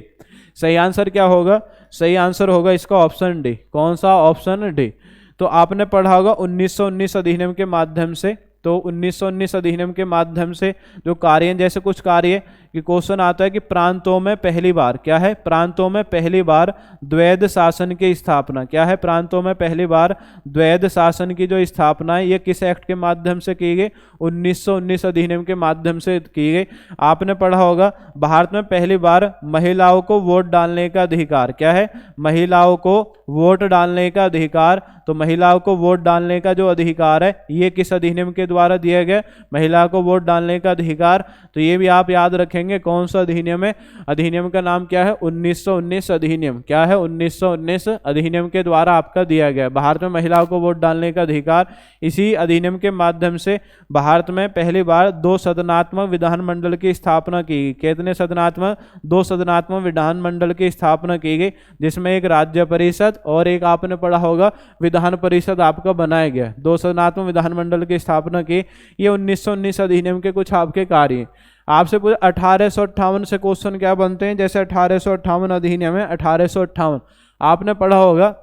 सही आंसर क्या होगा, सही आंसर होगा इसका ऑप्शन डी। कौन सा, ऑप्शन डी। तो आपने पढ़ा होगा 1919 अधिनियम के माध्यम से, तो 1919 अधिनियम के माध्यम से जो कार्य हैं, जैसे कुछ कार्य कि क्वेश्चन आता है कि प्रांतों में पहली बार, क्या है, प्रांतों में पहली बार द्वैध शासन की स्थापना, क्या है, प्रांतों में पहली बार द्वैध शासन की जो स्थापना है ये किस एक्ट के माध्यम से की गई, 1919 अधिनियम के माध्यम से की गई। आपने पढ़ा होगा भारत में पहली बार महिलाओं को वोट डालने का अधिकार, क्या है, महिलाओं को वोट डालने का अधिकार। तो महिलाओं को वोट डालने का जो अधिकार है ये किस अधिनियम के द्वारा दिया गया, महिला को वोट डालने का अधिकार। तो ये भी आप याद रखेंगे कौन सा अधिनियम है, अधिनियम का नाम क्या है, 1919 अधिनियम, क्या है, 1919 अधिनियम के द्वारा आपका दिया गया। भारत में महिलाओं को वोट डालने का अधिकार, इसी अधिनियम के माध्यम से भारत में पहली बार 2 सदनात्मक विधानमंडल की स्थापना की गई। कितने सदनात्मक, 2 सदनात्मक विधानमंडल की स्थापना की गई, जिसमें एक राज्य परिषद और एक आपने पढ़ा होगा विधान परिषद आपका बनाया गया। 2 सदनात्मक विधानमंडल की स्थापना की। ये 1919 अधिनियम के कुछ आपके कार्य हैं। आपसे पूछे 1858 से क्वेश्चन क्या बनते हैं, जैसे 1858 अधिनियम है, 1858 आपने पढ़ा होगा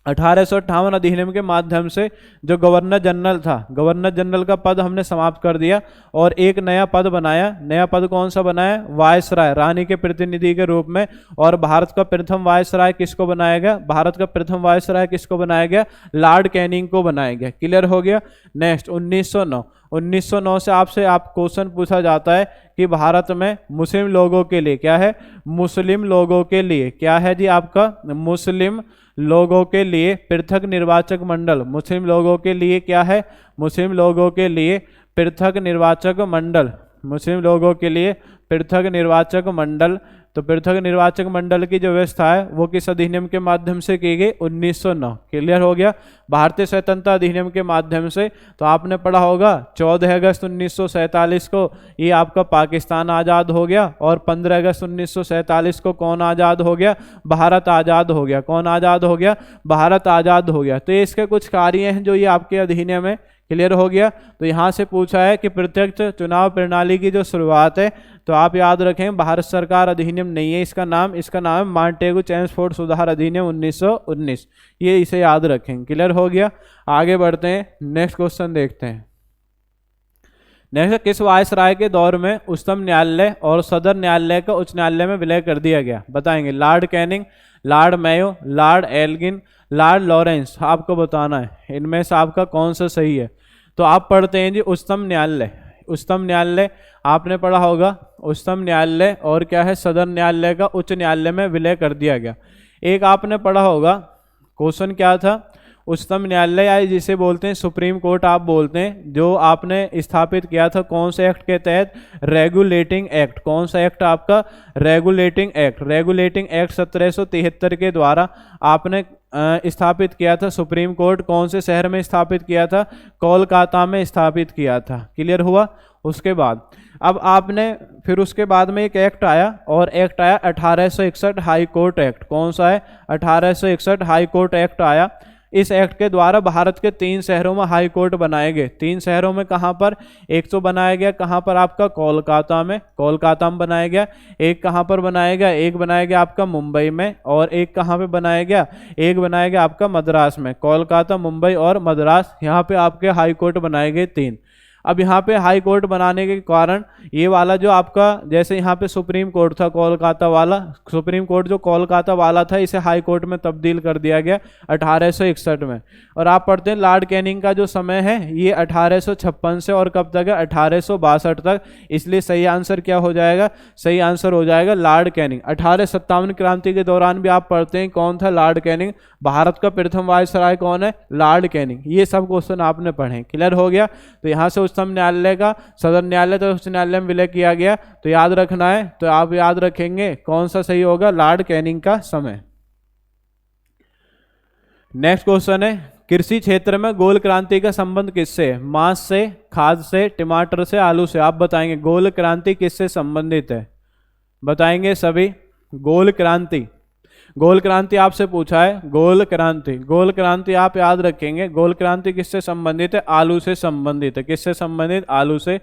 1858 अधिनियम के माध्यम से जो गवर्नर जनरल था, गवर्नर जनरल का पद हमने समाप्त कर दिया और एक नया पद बनाया। नया पद कौन सा बनाया, वायसराय, रानी के प्रतिनिधि के रूप में। और भारत का प्रथम वायसराय किसको बनाया गया, भारत का प्रथम वायसराय किसको बनाया गया, लॉर्ड कैनिंग को बनाया गया। क्लियर हो गया। नेक्स्ट 1909, 1909 से आपसे क्वेश्चन पूछा जाता है कि भारत में मुस्लिम लोगों के लिए, क्या है, मुस्लिम लोगों के लिए, क्या है जी आपका, मुस्लिम लोगों के लिए पृथक निर्वाचक मंडल, मुस्लिम लोगों के लिए क्या है, मुस्लिम लोगों के लिए पृथक निर्वाचक मंडल, मुस्लिम लोगों के लिए पृथक निर्वाचक मंडल। तो पृथक निर्वाचक मंडल की जो व्यवस्था है वो किस अधिनियम के माध्यम से की गई, 1909। क्लियर हो गया। भारतीय स्वतंत्रता अधिनियम के माध्यम से। तो आपने पढ़ा होगा 14 अगस्त 1947 को ये आपका पाकिस्तान आज़ाद हो गया और 15 अगस्त 1947 को कौन आज़ाद हो गया, भारत आज़ाद हो गया। कौन आज़ाद हो गया, भारत आज़ाद हो गया। तो ये इसके कुछ कार्य हैं जो ये आपके अधिनियम है। क्लियर हो गया। तो यहाँ से पूछा है कि प्रत्यक्ष चुनाव प्रणाली की जो शुरुआत है, तो आप याद रखें भारत सरकार अधिनियम नहीं है इसका नाम है मॉन्टेगू चेम्सफोर्ड सुधार अधिनियम 1919। ये इसे याद रखें। क्लियर हो गया। आगे बढ़ते हैं, नेक्स्ट क्वेश्चन देखते हैं। नेक्स्ट, किस वायसराय के दौर में उच्चतम न्यायालय और सदर न्यायालय को उच्च न्यायालय में विलय कर दिया गया, बताएंगे। Lord Canning, Lord Mayo, Lord Elgin, Lord Lawrence. आपको बताना है इनमें से आपका कौन सा सही है। तो आप पढ़ते हैं जी उच्चतम न्यायालय। उच्चतम न्यायालय आपने पढ़ा होगा, उच्चतम न्यायालय और क्या है, सदर न्यायालय का उच्च न्यायालय में विलय कर दिया गया। एक आपने पढ़ा होगा, क्वेश्चन क्या था, उच्चतम न्यायालय या जिसे बोलते हैं सुप्रीम कोर्ट आप बोलते हैं, जो आपने स्थापित किया था कौन से एक्ट के तहत, रेगुलेटिंग एक्ट। कौन सा एक्ट आपका, रेगुलेटिंग एक्ट। रेगुलेटिंग एक्ट 1773 के द्वारा आपने स्थापित किया था सुप्रीम कोर्ट। कौन से शहर में स्थापित किया था, कोलकाता में स्थापित किया था। क्लियर हुआ। उसके बाद अब आपने फिर उसके बाद में एक एक्ट आया और एक्ट आया 1861 हाई कोर्ट एक्ट। कौन सा है, 1861 हाई कोर्ट एक्ट आया। इस एक्ट के द्वारा भारत के 3 शहरों में हाई कोर्ट बनाए गए। 3 शहरों में कहाँ पर, एक तो बनाया गया कहाँ पर आपका, कोलकाता में, कोलकाता में बनाया गया। एक कहाँ पर बनाया गया, एक बनाया गया आपका मुंबई में, और एक कहाँ पे बनाया गया, एक बनाया गया आपका मद्रास में। कोलकाता, मुंबई और मद्रास, यहाँ पे आपके हाई कोर्ट बनाए गए 3। अब यहाँ पे हाई कोर्ट बनाने के कारण ये वाला जो आपका, जैसे यहाँ पे सुप्रीम कोर्ट था कोलकाता वाला, सुप्रीम कोर्ट जो कोलकाता वाला था इसे हाई कोर्ट में तब्दील कर दिया गया 1861 में। और आप पढ़ते हैं लॉर्ड कैनिंग का जो समय है ये 1856 से और कब तक है, 1862 तक। इसलिए सही आंसर क्या हो जाएगा, सही आंसर हो जाएगा लॉर्ड कैनिंग। 1857 क्रांति के दौरान भी आप पढ़ते हैं कौन था, लॉर्ड कैनिंग। भारत का प्रथम वायसराय कौन है, लॉर्ड कैनिंग। ये सब क्वेश्चन आपने पढ़े, क्लियर हो गया। तो यहाँ से उच्चतम न्यायालय का सदन न्यायालय तो उच्च न्यायालय में विलय किया गया, तो याद रखना है। तो आप याद रखेंगे कौन सा सही होगा, लॉर्ड कैनिंग का समय। नेक्स्ट क्वेश्चन है, कृषि क्षेत्र में गोल क्रांति का संबंध किससे है, मांस से, खाद से, टमाटर से, आलू से। आप बताएंगे गोल क्रांति किससे संबंधित है, बताएंगे सभी। गोल क्रांति, गोल क्रांति आपसे पूछा है, गोल क्रांति, गोल क्रांति आप याद रखेंगे। गोल क्रांति किससे संबंधित है, आलू से संबंधित है। किससे संबंधित, आलू से।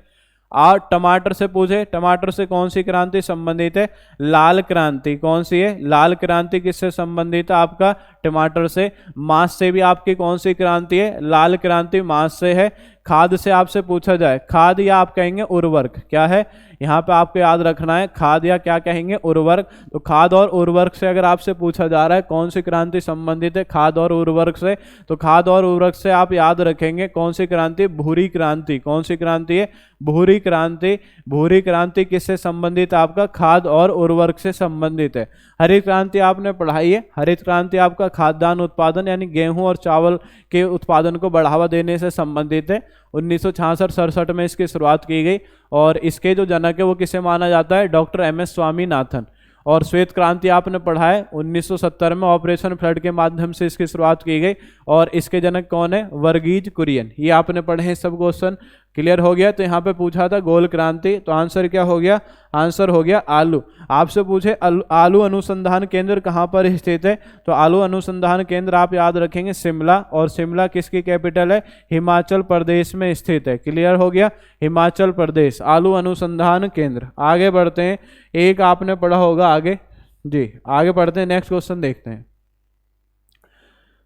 और टमाटर से पूछे, टमाटर से कौन सी क्रांति संबंधित है, लाल क्रांति। कौन सी है, लाल क्रांति किससे संबंधित है आपका, टमाटर से। मांस से भी आपकी कौन सी क्रांति है, लाल क्रांति मांस से है। खाद से आपसे पूछा जाए, खाद या आप कहेंगे उर्वरक, क्या है यहाँ पे आपको याद रखना है, खाद या क्या कहेंगे, उर्वरक। तो खाद और उर्वरक से अगर आपसे पूछा जा रहा है कौन सी क्रांति संबंधित है, खाद और उर्वरक से, तो खाद और उर्वरक से आप याद रखेंगे कौन सी क्रांति, भूरी क्रांति। कौन सी क्रांति है, भूरी क्रांति। भूरी क्रांति किससे संबंधित, आपका खाद और उर्वरक से संबंधित है। हरित क्रांति आपने पढ़ाई है, हरित क्रांति आपका खाद्यान्न उत्पादन यानी गेहूं और चावल के उत्पादन को बढ़ावा देने से संबंधित है। 1966-67 में इसकी शुरुआत की गई और इसके जो जनक है वो किसे माना जाता है, डॉक्टर एम.एस. स्वामीनाथन। और श्वेत क्रांति आपने पढ़ा है, 1970 में ऑपरेशन फ्लड के माध्यम से इसकी शुरुआत की गई और इसके जनक कौन है, वर्गीज कुरियन। ये आपने पढ़े हैं सब क्वेश्चन, क्लियर हो गया। तो यहाँ पे पूछा था गोल क्रांति, तो आंसर क्या हो गया, आंसर हो गया आलू। आपसे पूछे आलू अनुसंधान केंद्र कहाँ पर स्थित है, तो आलू अनुसंधान केंद्र आप याद रखेंगे शिमला। और शिमला किसकी कैपिटल है, हिमाचल प्रदेश में स्थित है। क्लियर हो गया, हिमाचल प्रदेश, आलू अनुसंधान केंद्र। आगे बढ़ते हैं, एक आपने पढ़ा होगा आगे जी, आगे बढ़ते हैं, नेक्स्ट क्वेश्चन देखते हैं।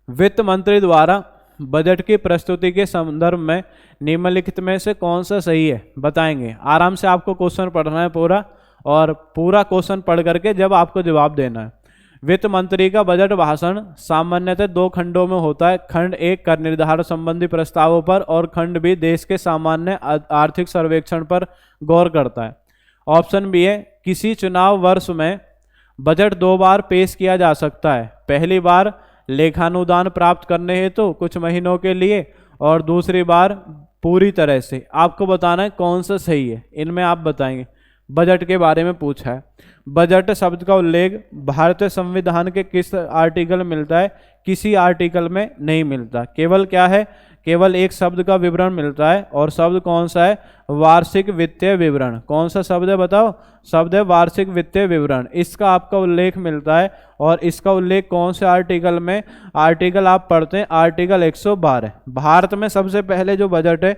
वित्त मंत्री द्वारा बजट की प्रस्तुति के संदर्भ में निम्नलिखित में से कौन सा सही है, बताएंगे। आराम से आपको क्वेश्चन पढ़ना है पूरा, और पूरा क्वेश्चन पढ़ करके जब आपको जवाब देना है। वित्त मंत्री का बजट भाषण सामान्यतः 2 खंडों में होता है। खंड 1 कर निर्धारण संबंधी प्रस्तावों पर और खंड बी देश के सामान्य आर्थिक सर्वेक्षण पर गौर करता है। ऑप्शन बी है, किसी चुनाव वर्ष में बजट 2 बार पेश किया जा सकता है। पहली बार लेखानुदान प्राप्त करने हेतु तो कुछ महीनों के लिए, और दूसरी बार पूरी तरह से। आपको बताना है कौन सा सही है, इनमें आप बताएंगे। बजट के बारे में पूछा है। बजट शब्द का उल्लेख भारतीय संविधान के किस आर्टिकल में मिलता है, किसी आर्टिकल में नहीं मिलता। केवल क्या है, केवल एक शब्द का विवरण मिलता है, और शब्द कौन सा है, वार्षिक वित्तीय विवरण। कौन सा शब्द है बताओ, शब्द है वार्षिक वित्तीय विवरण। इसका आपका उल्लेख मिलता है, और इसका उल्लेख कौन से आर्टिकल में, आर्टिकल आप पढ़ते हैं आर्टिकल 112। भारत में सबसे पहले जो बजट है,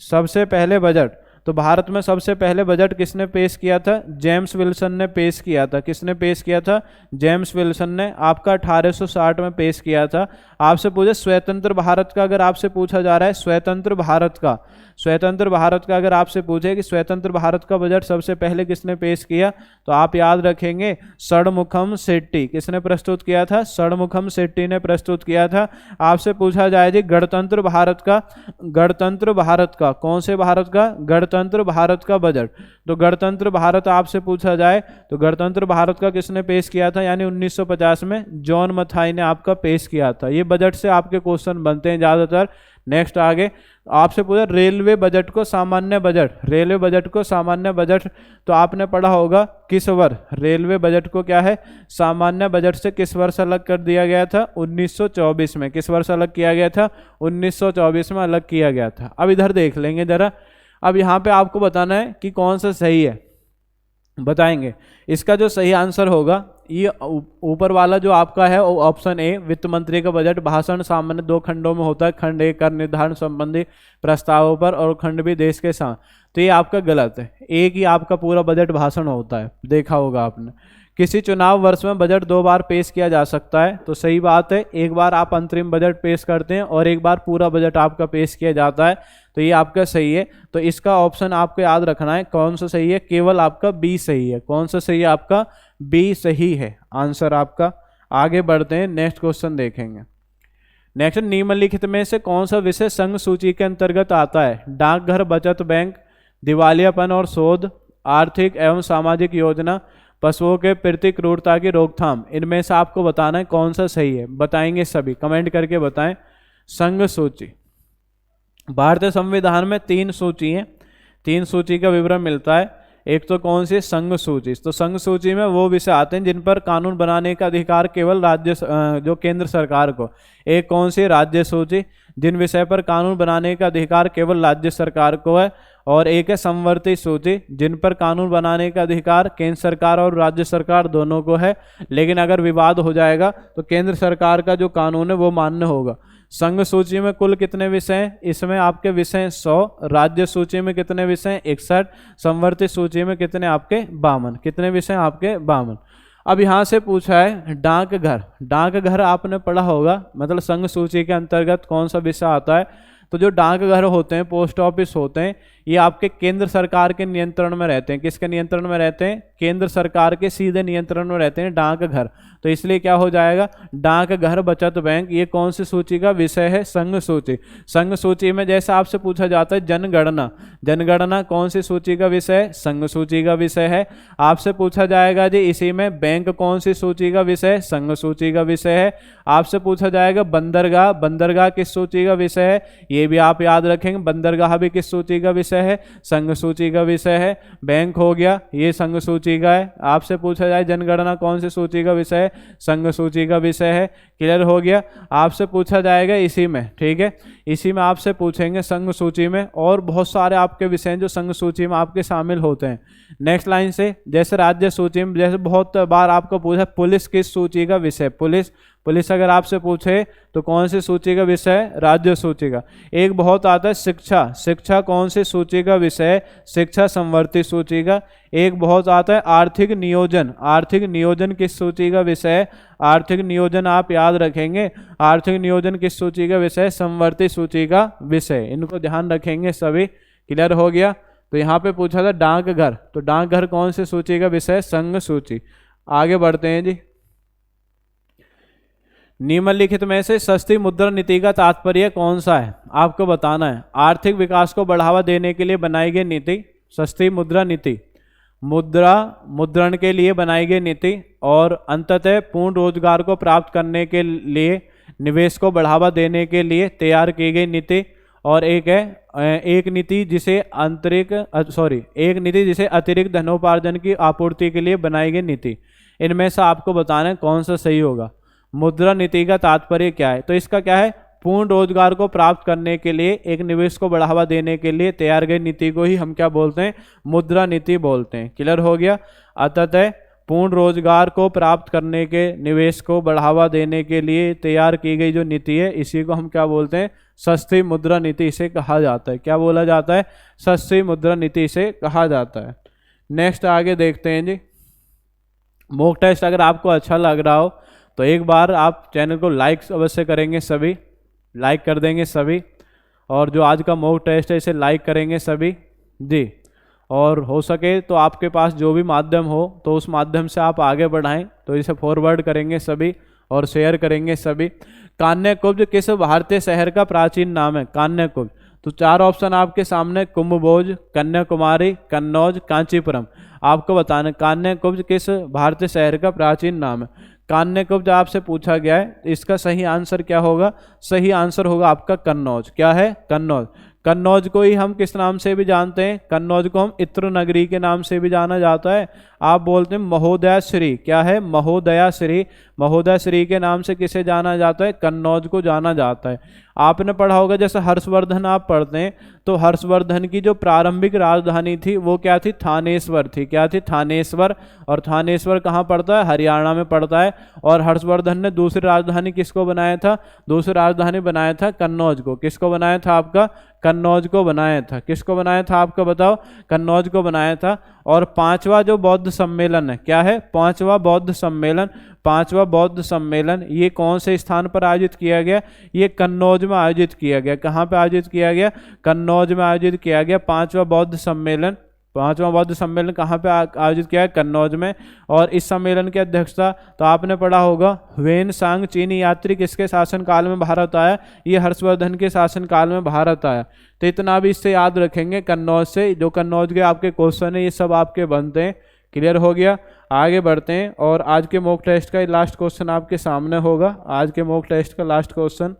सबसे पहले बजट, तो भारत में सबसे पहले बजट किसने पेश किया था, जेम्स विल्सन ने पेश किया था। किसने पेश किया था, जेम्स विल्सन ने, आपका 1860 में पेश किया था। आपसे पूछे स्वतंत्र भारत का, अगर आपसे पूछा जा रहा है स्वतंत्र भारत का, स्वतंत्र भारत का अगर आपसे पूछे कि स्वतंत्र भारत का बजट सबसे पहले किसने पेश किया, तो आप याद रखेंगे षणमुखम शेट्टी। किसने प्रस्तुत किया था, षणमुखम शेट्टी ने प्रस्तुत किया था। आपसे पूछा जाए जी गणतंत्र भारत का, गणतंत्र भारत का, कौन से भारत का, गणतंत्र भारत का बजट, तो गणतंत्र भारत आपसे पूछा जाए तो गणतंत्र भारत का किसने पेश किया था, यानी 1950 में जॉन मथाई ने आपका पेश किया था। ये बजट से आपके क्वेश्चन बनते हैं ज़्यादातर। नेक्स्ट आगे आपसे पूछा रेलवे बजट को सामान्य बजट, रेलवे बजट को सामान्य बजट, तो आपने पढ़ा होगा किस वर्ष, रेलवे बजट को क्या है, सामान्य बजट से किस वर्ष अलग कर दिया गया था, 1924 में। किस वर्ष अलग किया गया था, 1924 में अलग किया गया था। अब इधर देख लेंगे जरा। अब यहाँ पे आपको बताना है कि कौन सा सही है, बताएंगे। इसका जो सही आंसर होगा, ये ऊपर वाला जो आपका है ऑप्शन ए, वित्त मंत्री का बजट भाषण सामान्य 2 खंडों में होता है। खंड 1 कर निर्धारण संबंधी प्रस्तावों पर और खंड बी देश के साथ, तो ये आपका गलत है। एक ही आपका पूरा बजट भाषण होता है, देखा होगा आपने। किसी चुनाव वर्ष में बजट 2 बार पेश किया जा सकता है, तो सही बात है, एक बार आप अंतरिम बजट पेश करते हैं और एक बार पूरा बजट आपका पेश किया जाता है, तो ये आपका सही है। तो इसका ऑप्शन आपको याद रखना है, कौन सा सही है, केवल आपका बी सही है। कौन सा सही है आपका, बी सही है आंसर आपका। आगे बढ़ते हैं, नेक्स्ट क्वेश्चन देखेंगे। नेक्स्ट, निम्नलिखित में से कौन सा विषय संघ सूची के अंतर्गत आता है? डाकघर, बचत बैंक, दिवालियापन और शोध, आर्थिक एवं सामाजिक योजना, पशुओं के प्रति क्रूरता की रोकथाम। इनमें से आपको बताना है कौन सा सही है, बताएंगे सभी, कमेंट करके बताएं। संघ सूची, भारतीय संविधान में 3 सूची हैं, 3 सूची का विवरण मिलता है। एक तो कौन सी, संघ सूची। तो संघ सूची में वो विषय आते हैं जिन पर कानून बनाने का अधिकार केवल जो केंद्र सरकार को। एक कौन सी, राज्य सूची, जिन विषय पर कानून बनाने का अधिकार केवल राज्य सरकार को है। और एक है संवर्ती सूची, जिन पर कानून बनाने का अधिकार केंद्र सरकार और राज्य सरकार दोनों को है, लेकिन अगर विवाद हो जाएगा तो केंद्र सरकार का जो कानून है वो मान्य होगा। संघ सूची में कुल कितने विषय हैं? इसमें आपके विषय हैं 100, राज्य सूची में कितने विषय हैं? 61, संवर्ती सूची में कितने आपके? 52। कितने विषय हैं आपके? 52। अब यहाँ से पूछा है डाकघर। डाकघर आपने पढ़ा होगा, मतलब संघ सूची के अंतर्गत कौन सा विषय आता है? तो जो डाकघर होते हैं, पोस्ट ऑफिस होते हैं, ये आपके केंद्र सरकार के नियंत्रण में रहते हैं। किसके नियंत्रण में रहते हैं? केंद्र सरकार के सीधे नियंत्रण में रहते हैं डाकघर। तो इसलिए क्या हो जाएगा, डाकघर, बचत बैंक, ये कौन सी सूची का विषय है? संघ सूची। संघ सूची में जैसे आपसे पूछा जाता है जनगणना, जनगणना कौन सी सूची का विषय है? संघ सूची का विषय है। आपसे पूछा जाएगा जी इसी में बैंक कौन सी सूची का विषय है? संघ सूची का विषय है। आपसे पूछा जाएगा बंदरगाह, बंदरगाह किस सूची का विषय है? ये भी आप याद रखेंगे, बंदरगाह भी किस सूची का विषय है? संघ सूची का विषय है। बैंक हो गया, ये संघ सूची का है। आपसे पूछा जाए जनगणना कौन सी सूची का विषय है? संघ सूची का विषय है। क्लियर हो गया। आपसे पूछा जाएगा इसी में, ठीक है, इसी में आपसे पूछेंगे संघ सूची में, और बहुत सारे आपके विषय हैं जो संघ सूची में आपके शामिल होते हैं। नेक्स्ट लाइन से, जैसे राज्य सूची में, जैसे बहुत बार आपको पूछा पुलिस किस सूची का विषय? पुलिस, पुलिस अगर आपसे पूछे तो कौन सी सूची का विषय है? राज्य सूची का। एक बहुत आता है शिक्षा, शिक्षा कौन सी सूची का विषय है? शिक्षा संवर्ती सूची का। एक बहुत आता है आर्थिक नियोजन, आर्थिक नियोजन किस सूची का विषय है? आर्थिक नियोजन आप याद रखेंगे, आर्थिक नियोजन किस सूची का विषय है? संवर्ती सूची का विषय। इनको ध्यान रखेंगे सभी। क्लियर हो गया। तो यहाँ पे पूछा था डाकघर, तो डाकघर कौन सी सूची का विषय है? संघ सूची। आगे बढ़ते हैं जी। निम्नलिखित में से सस्ती मुद्रा नीति का तात्पर्य कौन सा है? आपको बताना है। आर्थिक विकास को बढ़ावा देने के लिए बनाई गई नीति, सस्ती मुद्रा नीति, मुद्रा मुद्रण के लिए बनाई गई नीति, और अंततः पूर्ण रोजगार को प्राप्त करने के लिए निवेश को बढ़ावा देने के लिए तैयार की गई नीति। और एक है एक नीति जिसे अतिरिक्त धनोपार्जन की आपूर्ति के लिए बनाई गई नीति। इनमें से आपको बताना है कौन सा सही होगा। मुद्रा नीति का तात्पर्य क्या है? तो इसका क्या है, पूर्ण रोजगार को प्राप्त करने के लिए, एक निवेश को बढ़ावा देने के लिए तैयार गई नीति को ही हम क्या बोलते हैं? मुद्रा नीति बोलते हैं। क्लियर हो गया। अतः पूर्ण रोजगार को प्राप्त करने के, निवेश को बढ़ावा देने के लिए तैयार की गई जो नीति है, इसी को हम क्या बोलते हैं? सस्ती मुद्रा नीति इसे कहा जाता है। क्या बोला जाता है? सस्ती मुद्रा नीति इसे कहा जाता है। नेक्स्ट आगे देखते हैं जी। मॉक टेस्ट अगर आपको अच्छा लग रहा हो तो एक बार आप चैनल को लाइक अवश्य करेंगे, सभी लाइक कर देंगे सभी, और जो आज का मॉक टेस्ट है इसे लाइक करेंगे सभी जी। और हो सके तो आपके पास जो भी माध्यम हो तो उस माध्यम से आप आगे बढ़ाएं, तो इसे फॉरवर्ड करेंगे सभी और शेयर करेंगे सभी। कान्यकुब्ज किस भारतीय शहर का प्राचीन नाम है? कान्यकुब्ज। तो 4 ऑप्शन आपके सामने, कुंभभोज, कन्याकुमारी, कन्नौज, कांचीपुरम। आपको बताना कान्यकुब्ज किस भारतीय शहर का प्राचीन नाम है। कान्यकुब्ज आपसे पूछा गया है, इसका सही आंसर क्या होगा? सही आंसर होगा आपका कन्नौज। क्या है? कन्नौज। कन्नौज को ही हम किस नाम से भी जानते हैं? कन्नौज को हम इत्र नगरी के नाम से भी जाना जाता है। आप बोलते हैं महोदया श्री। क्या है? महोदया श्री। महोदया श्री के नाम से किसे जाना जाता है? कन्नौज को जाना जाता है। आपने पढ़ा होगा, जैसे हर्षवर्धन आप पढ़ते हैं, तो हर्षवर्धन की जो प्रारंभिक राजधानी थी वो क्या थी? थानेश्वर थी। क्या थी? थानेश्वर। और थानेश्वर कहाँ पड़ता है? हरियाणा में पड़ता है। और हर्षवर्धन ने दूसरी राजधानी किसको बनाया था? दूसरी राजधानी बनाया था कन्नौज को। किसको बनाया था? आपका कन्नौज को बनाया था। किसको बनाया था आपको बताओ? कन्नौज को बनाया था। और पांचवा जो बौद्ध सम्मेलन है, क्या है? पांचवा बौद्ध सम्मेलन। पांचवा बौद्ध सम्मेलन ये कौन से स्थान पर आयोजित किया गया? ये कन्नौज में आयोजित किया गया। कहाँ पे आयोजित किया गया? कन्नौज में आयोजित किया गया पांचवा बौद्ध सम्मेलन। पांचवा बौद्ध सम्मेलन कहाँ पे आयोजित किया है? कन्नौज में। और इस सम्मेलन की अध्यक्षता तो आपने पढ़ा होगा, ह्वेन सांग चीनी यात्री किसके शासनकाल में भारत आया? ये हर्षवर्धन के शासनकाल में भारत आया। तो इतना भी इससे याद रखेंगे, कन्नौज से जो कन्नौज के आपके क्वेश्चन है ये सब आपके बनते हैं। क्लियर हो गया? आगे बढ़ते हैं और आज के मॉक टेस्ट का लास्ट क्वेश्चन आपके सामने होगा। आज के मॉक टेस्ट का लास्ट क्वेश्चन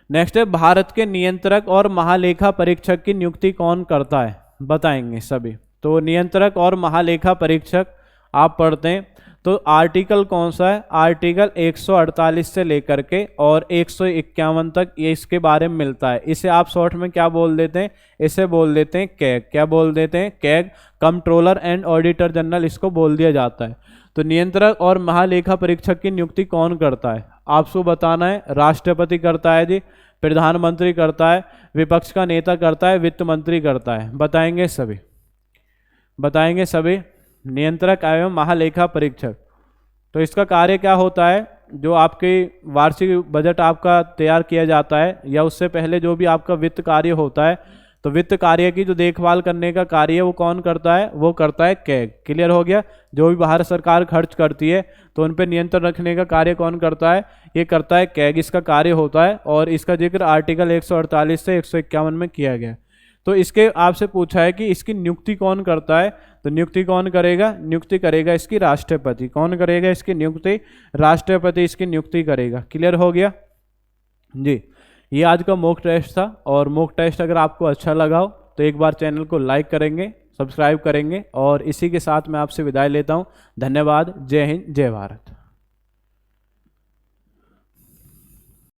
नेक्स्ट है, भारत के नियंत्रक और महालेखा परीक्षक की नियुक्ति कौन करता है? बताएंगे सभी। तो नियंत्रक और महालेखा परीक्षक आप पढ़ते हैं तो आर्टिकल कौन सा है? आर्टिकल 148 से लेकर के और 151 तक ये इसके बारे में मिलता है। इसे आप शॉर्ट में क्या बोल देते हैं? इसे बोल देते हैं कैग। क्या बोल देते हैं? CAG, controller and auditor general इसको बोल दिया जाता है। तो नियंत्रक और महालेखा परीक्षक की नियुक्ति कौन करता है? आपको बताना है। राष्ट्रपति करता है जी, प्रधानमंत्री करता है, विपक्ष का नेता करता है, वित्त मंत्री करता है। बताएंगे सभी, बताएंगे सभी। नियंत्रक एवं महालेखा परीक्षक, तो इसका कार्य क्या होता है? जो आपके वार्षिक बजट आपका तैयार किया जाता है या उससे पहले जो भी आपका वित्त कार्य होता है, तो वित्त कार्य की जो देखभाल करने का कार्य है वो कौन करता है? वो करता है कैग। क्लियर हो गया? जो भी भारत सरकार खर्च करती है तो उन पर नियंत्रण रखने का कार्य कौन करता है? ये करता है कैग, इसका कार्य होता है। और इसका जिक्र आर्टिकल 148 से 151 में किया गया। तो इसके आपसे पूछा है कि इसकी नियुक्ति कौन करता है? तो नियुक्ति कौन करेगा? नियुक्ति करेगा इसकी राष्ट्रपति। कौन करेगा इसकी नियुक्ति? राष्ट्रपति इसकी नियुक्ति करेगा। क्लियर हो गया जी? ये आज का मॉक टेस्ट था। और मॉक टेस्ट अगर आपको अच्छा लगा हो तो एक बार चैनल को लाइक करेंगे, सब्सक्राइब करेंगे। और इसी के साथ मैं आपसे विदाई लेता हूँ। धन्यवाद। जय हिंद, जय भारत।